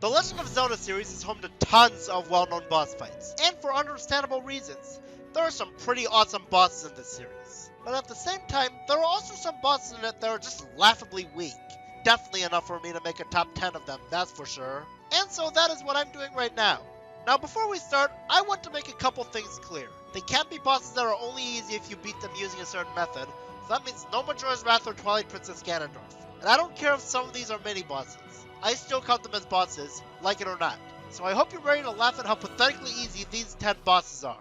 The Legend of Zelda series is home to tons of well-known boss fights, and for understandable reasons. There are some pretty awesome bosses in this series. But at the same time, there are also some bosses in it that are just laughably weak. Definitely enough for me to make a top 10 of them, that's for sure. And so that is what I'm doing right now. Now before we start, I want to make a couple things clear. They can't be bosses that are only easy if you beat them using a certain method, so that means no Majora's Wrath or Twilight Princess Ganondorf. And I don't care if some of these are mini-bosses. I still count them as bosses, like it or not. So I hope you're ready to laugh at how pathetically easy these 10 bosses are.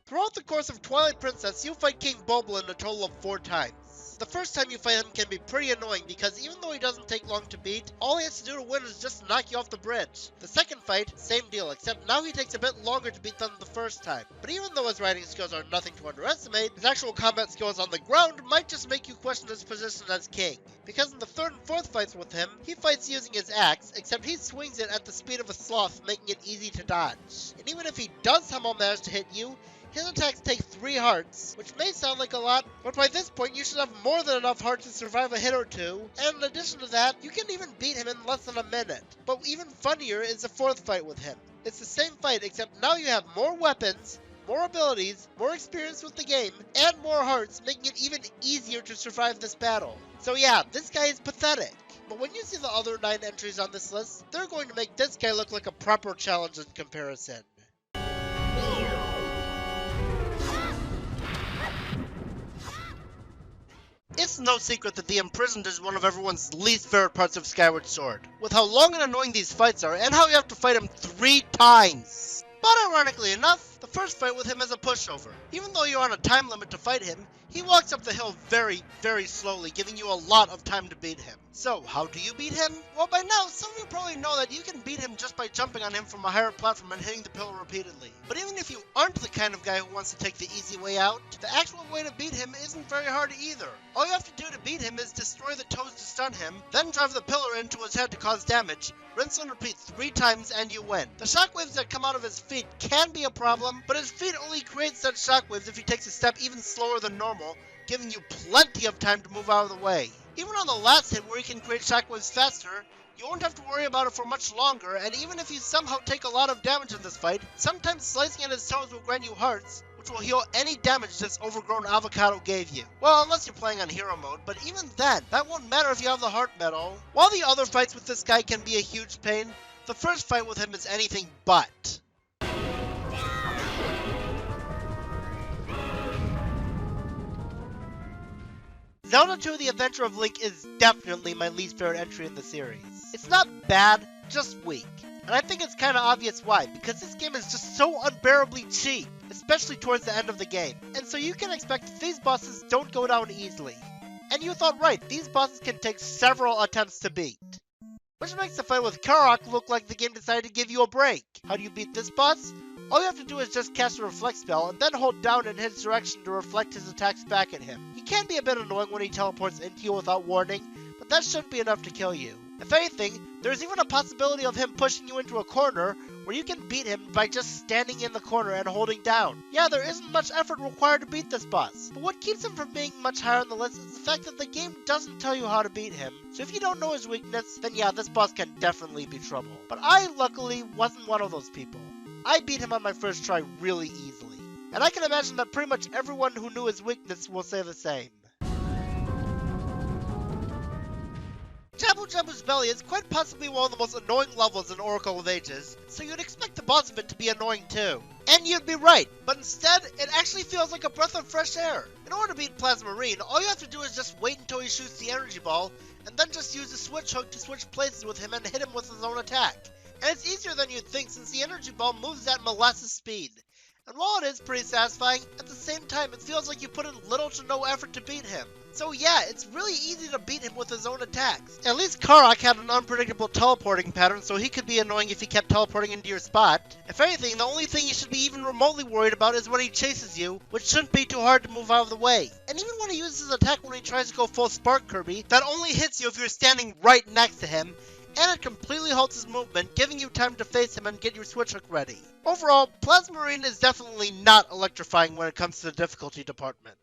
Throughout the course of Twilight Princess, you fight King Boblin a total of 4 times. The first time you fight him can be pretty annoying because even though he doesn't take long to beat, all he has to do to win is just knock you off the bridge. The second fight, same deal, except now he takes a bit longer to beat than the first time. But even though his riding skills are nothing to underestimate, his actual combat skills on the ground might just make you question his position as king. Because in the third and fourth fights with him, he fights using his axe, except he swings it at the speed of a sloth, making it easy to dodge. And even if he does somehow manage to hit you, his attacks take 3 hearts, which may sound like a lot, but by this point you should have more than enough hearts to survive a hit or two, and in addition to that, you can even beat him in less than a minute. But even funnier is the fourth fight with him. It's the same fight, except now you have more weapons, more abilities, more experience with the game, and more hearts, making it even easier to survive this battle. So yeah, this guy is pathetic. But when you see the other 9 entries on this list, they're going to make this guy look like a proper challenge in comparison. It's no secret that the Imprisoned is one of everyone's least favorite parts of Skyward Sword, with how long and annoying these fights are and how you have to fight him 3 times. But ironically enough, the first fight with him is a pushover. Even though you're on a time limit to fight him, he walks up the hill very, very slowly, giving you a lot of time to beat him. So, how do you beat him? Well, by now, some of you probably know that you can beat him just by jumping on him from a higher platform and hitting the pillar repeatedly. But even if you aren't the kind of guy who wants to take the easy way out, the actual way to beat him isn't very hard either. All you have to do to beat him is destroy the toes to stun him, then drive the pillar into his head to cause damage, rinse and repeat 3 times and you win. The shockwaves that come out of his feet can be a problem, but his feet only create such shockwaves if he takes a step even slower than normal, giving you plenty of time to move out of the way. Even on the last hit where he can create shockwaves faster, you won't have to worry about it for much longer, and even if you somehow take a lot of damage in this fight, sometimes slicing at his toes will grant you hearts, which will heal any damage this overgrown avocado gave you. Well, unless you're playing on hero mode, but even then, that won't matter if you have the heart medal. While the other fights with this guy can be a huge pain, the first fight with him is anything but. Zelda 2: The Adventure of Link is definitely my least favorite entry in the series. It's not bad, just weak. And I think it's kinda obvious why, because this game is just so unbearably cheap, especially towards the end of the game. And so you can expect that these bosses don't go down easily. And you thought right, these bosses can take several attempts to beat. Which makes the fight with Karak look like the game decided to give you a break. How do you beat this boss? All you have to do is just cast a reflect spell and then hold down in his direction to reflect his attacks back at him. He can be a bit annoying when he teleports into you without warning, but that shouldn't be enough to kill you. If anything, there's even a possibility of him pushing you into a corner where you can beat him by just standing in the corner and holding down. Yeah, there isn't much effort required to beat this boss, but what keeps him from being much higher on the list is the fact that the game doesn't tell you how to beat him. So if you don't know his weakness, then yeah, this boss can definitely be trouble. But I luckily wasn't one of those people. I beat him on my first try really easily. And I can imagine that pretty much everyone who knew his weakness will say the same. Jabu Jabu's Belly is quite possibly one of the most annoying levels in Oracle of Ages, so you'd expect the boss of it to be annoying too. And you'd be right, but instead, it actually feels like a breath of fresh air. In order to beat Plasmar Marine, all you have to do is just wait until he shoots the energy ball, and then just use the switch hook to switch places with him and hit him with his own attack. And it's easier than you'd think since the energy ball moves at molasses speed. And while it is pretty satisfying, at the same time it feels like you put in little to no effort to beat him. So yeah, it's really easy to beat him with his own attacks. At least Karak had an unpredictable teleporting pattern, so he could be annoying if he kept teleporting into your spot. If anything, the only thing you should be even remotely worried about is when he chases you, which shouldn't be too hard to move out of the way. And even when he uses his attack when he tries to go full Spark Kirby, that only hits you if you're standing right next to him, and it completely halts his movement, giving you time to face him and get your switch hook ready. Overall, Plasmar Marine is definitely not electrifying when it comes to the difficulty department.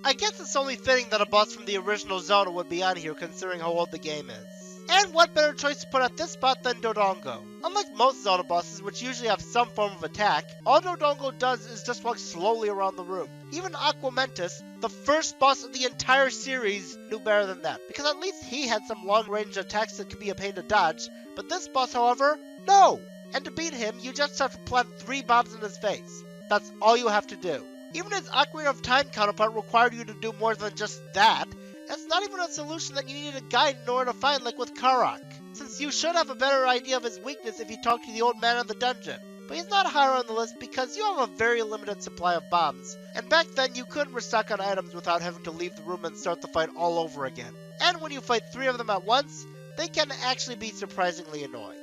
I guess it's only fitting that a boss from the original Zelda would be on here considering how old the game is. And what better choice to put at this spot than Dodongo? Unlike most Zelda bosses, which usually have some form of attack, all Dodongo does is just walk slowly around the room. Even Aquamentus, the first boss of the entire series, knew better than that, because at least he had some long-range attacks that could be a pain to dodge, but this boss, however, no! And to beat him, you just have to plant 3 bombs in his face. That's all you have to do. Even his Ocarina of Time counterpart required you to do more than just that. That's not even a solution that you need a guide in order to find like with Karak, since you should have a better idea of his weakness if you talk to the old man in the dungeon. But he's not higher on the list because you have a very limited supply of bombs, and back then you couldn't restock on items without having to leave the room and start the fight all over again. And when you fight 3 of them at once, they can actually be surprisingly annoying.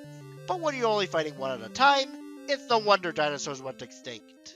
But when you're only fighting 1 at a time, it's no wonder dinosaurs went extinct.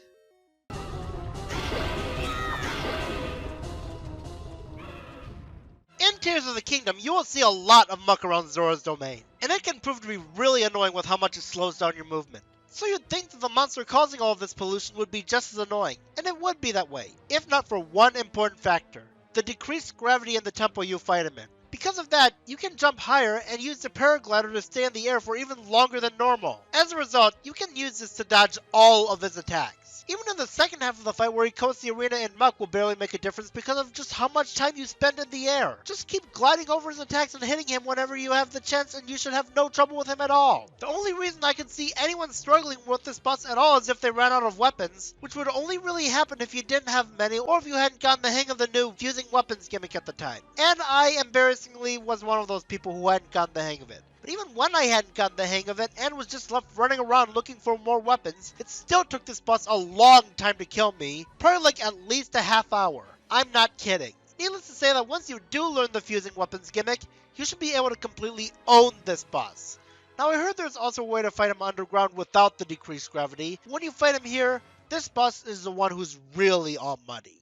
In Tears of the Kingdom, you will see a lot of muck around Zora's domain, and it can prove to be really annoying with how much it slows down your movement. So you'd think that the monster causing all of this pollution would be just as annoying, and it would be that way, if not for one important factor: the decreased gravity in the temple you fight him in. Because of that, you can jump higher and use the paraglider to stay in the air for even longer than normal. As a result, you can use this to dodge all of his attacks. Even in the second half of the fight where he coats the arena in muck will barely make a difference because of just how much time you spend in the air. Just keep gliding over his attacks and hitting him whenever you have the chance, and you should have no trouble with him at all. The only reason I can see anyone struggling with this boss at all is if they ran out of weapons, which would only really happen if you didn't have many or if you hadn't gotten the hang of the new fusing weapons gimmick at the time. And I embarrassingly was one of those people who hadn't gotten the hang of it. But even when I hadn't gotten the hang of it and was just left running around looking for more weapons, it still took this boss a long time to kill me, probably like at least a half hour. I'm not kidding. Needless to say that once you do learn the fusing weapons gimmick, you should be able to completely own this boss. Now I heard there's also a way to fight him underground without the decreased gravity. When you fight him here, this boss is the one who's really all muddy.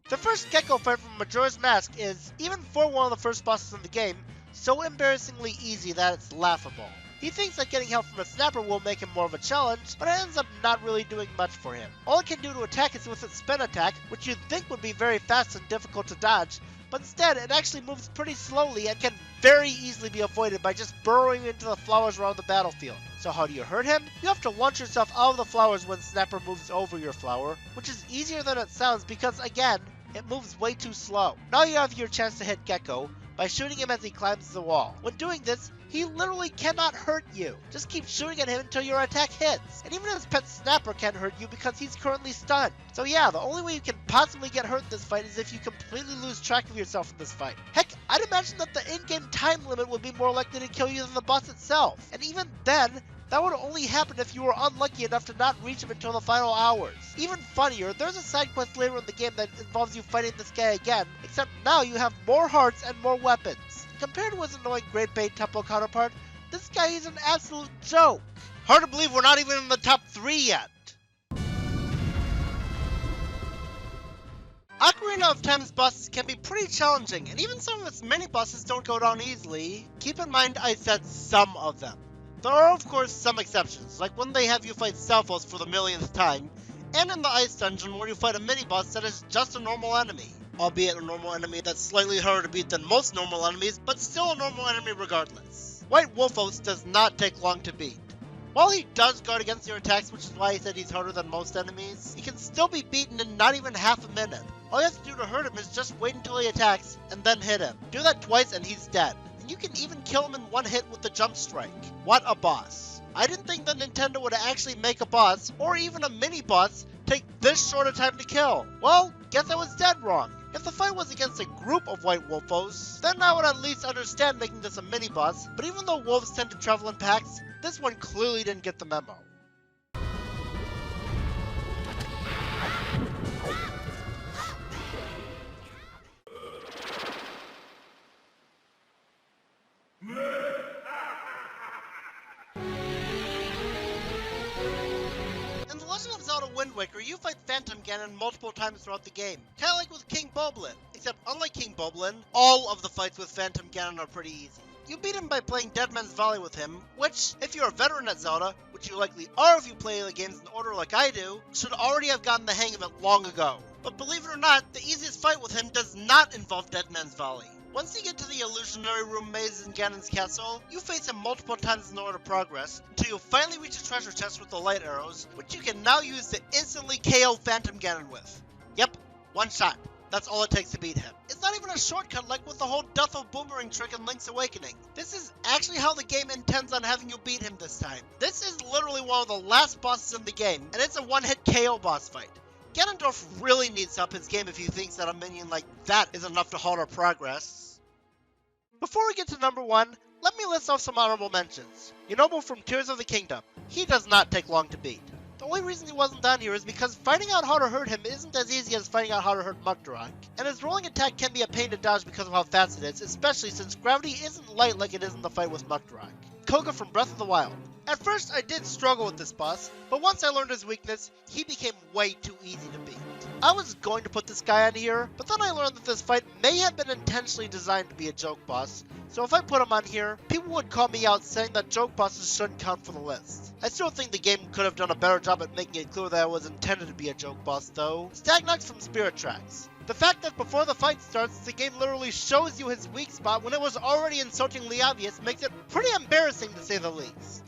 The first Gecko fight from Majora's Mask is, even for one of the first bosses in the game, so embarrassingly easy that it's laughable. He thinks that getting help from a snapper will make him more of a challenge, but it ends up not really doing much for him. All it can do to attack is with its spin attack, which you'd think would be very fast and difficult to dodge, but instead it actually moves pretty slowly and can very easily be avoided by just burrowing into the flowers around the battlefield. So how do you hurt him? You have to launch yourself out of the flowers when Snapper moves over your flower, which is easier than it sounds because, again, it moves way too slow. Now you have your chance to hit Gecko by shooting him as he climbs the wall. When doing this, he literally cannot hurt you. Just keep shooting at him until your attack hits. And even his pet Snapper can't hurt you because he's currently stunned. So yeah, the only way you can possibly get hurt in this fight is if you completely lose track of yourself in this fight. Heck, I'd imagine that the in-game time limit would be more likely to kill you than the boss itself. And even then, that would only happen if you were unlucky enough to not reach him until the final hours. Even funnier, there's a side quest later in the game that involves you fighting this guy again, except now you have more hearts and more weapons. Compared to his annoying Great Bay Temple counterpart, this guy is an absolute joke. Hard to believe we're not even in the top 3 yet. Ocarina of Time's bosses can be pretty challenging, and even some of its mini bosses don't go down easily. Keep in mind I said some of them. There are of course some exceptions, like when they have you fight Selphos for the millionth time, and in the Ice Dungeon where you fight a mini-boss that is just a normal enemy. Albeit a normal enemy that's slightly harder to beat than most normal enemies, but still a normal enemy regardless. White Wolfos does not take long to beat. While he does guard against your attacks, which is why I said he's harder than most enemies, he can still be beaten in not even half a minute. All you have to do to hurt him is just wait until he attacks, and then hit him. Do that twice and he's dead. And you can even kill him in one hit with the jump strike. What a boss. I didn't think that Nintendo would actually make a boss, or even a mini-boss, take this short a time to kill. Well, guess I was dead wrong. If the fight was against a group of White Wolfos, then I would at least understand making this a mini-boss, but even though wolves tend to travel in packs, this one clearly didn't get the memo. Wind Waker, you fight Phantom Genon multiple times throughout the game, kinda like with King Boblin. Except unlike King Boblin, all of the fights with Phantom Genon are pretty easy. You beat him by playing Dead Man's Valley with him, which, if you're a veteran at Zelda, which you likely are if you play the games in order like I do, should already have gotten the hang of it long ago. But believe it or not, the easiest fight with him does not involve Dead Man's Valley. Once you get to the illusionary room maze in Ganon's castle, you face him multiple times in the order of progress, until you finally reach a treasure chest with the light arrows, which you can now use to instantly KO Phantom Genon with. Yep, one shot. That's all it takes to beat him. It's not even a shortcut like with the whole Death of Boomerang trick in Link's Awakening. This is actually how the game intends on having you beat him this time. This is literally one of the last bosses in the game, and it's a one-hit KO boss fight. Ganondorf really needs to up his game if he thinks that a minion like that is enough to halt our progress. Before we get to number 1, let me list off some honorable mentions. Yunobo from Tears of the Kingdom. He does not take long to beat. The only reason he wasn't down here is because finding out how to hurt him isn't as easy as finding out how to hurt Mugdorok, and his rolling attack can be a pain to dodge because of how fast it is, especially since gravity isn't light like it is in the fight with Mugdorok. Koga from Breath of the Wild. At first I did struggle with this boss, but once I learned his weakness, he became way too easy to beat. I was going to put this guy on here, but then I learned that this fight may have been intentionally designed to be a joke boss, so if I put him on here, people would call me out saying that joke bosses shouldn't count for the list. I still think the game could have done a better job at making it clear that it was intended to be a joke boss though. Stagnox from Spirit Tracks. The fact that before the fight starts, the game literally shows you his weak spot when it was already insultingly obvious makes it pretty embarrassing to say the least.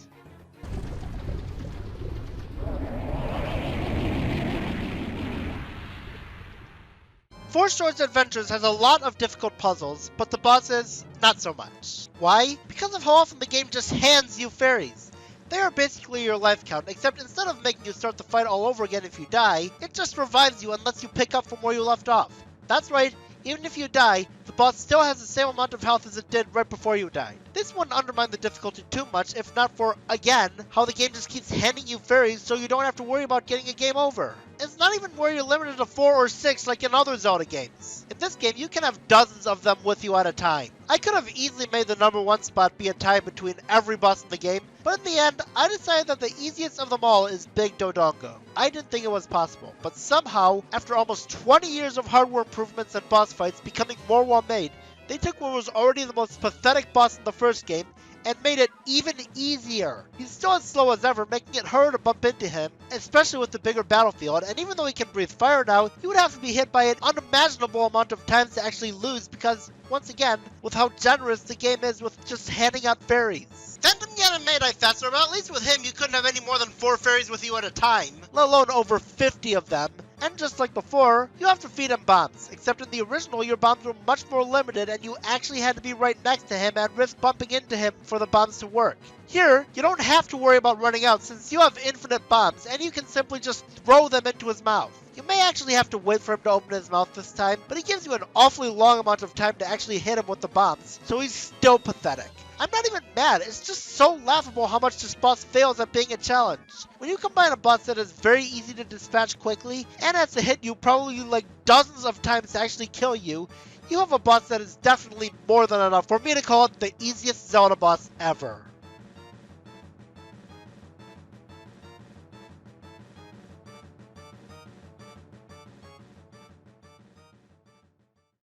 Four Swords Adventures has a lot of difficult puzzles, but the bosses, not so much. Why? Because of how often the game just hands you fairies. They are basically your life count, except instead of making you start the fight all over again if you die, it just revives you and lets you pick up from where you left off. That's right, even if you die, the boss still has the same amount of health as it did right before you died. This wouldn't undermine the difficulty too much if not for, again, how the game just keeps handing you fairies so you don't have to worry about getting a game over. It's not even where you're limited to 4 or 6 like in other Zelda games. In this game, you can have dozens of them with you at a time. I could have easily made the number 1 spot be a tie between every boss in the game, but in the end, I decided that the easiest of them all is Big Dodongo. I didn't think it was possible, but somehow, after almost 20 years of hardware improvements and boss fights becoming more well-made, they took what was already the most pathetic boss in the first game and made it even easier. He's still as slow as ever, making it harder to bump into him, especially with the bigger battlefield, and even though he can breathe fire now, he would have to be hit by an unimaginable amount of times to actually lose because, once again, with how generous the game is with just handing out fairies. Phantom Genon may die faster, but at least with him you couldn't have any more than 4 fairies with you at a time, let alone over 50 of them. And just like before, you have to feed him bombs, except in the original your bombs were much more limited and you actually had to be right next to him and risk bumping into him for the bombs to work. Here, you don't have to worry about running out since you have infinite bombs and you can simply just throw them into his mouth. You may actually have to wait for him to open his mouth this time, but he gives you an awfully long amount of time to actually hit him with the bombs, so he's still pathetic. I'm not even mad, it's just so laughable how much this boss fails at being a challenge. When you combine a boss that is very easy to dispatch quickly, and has to hit you probably like dozens of times to actually kill you, you have a boss that is definitely more than enough for me to call it the easiest Zelda boss ever.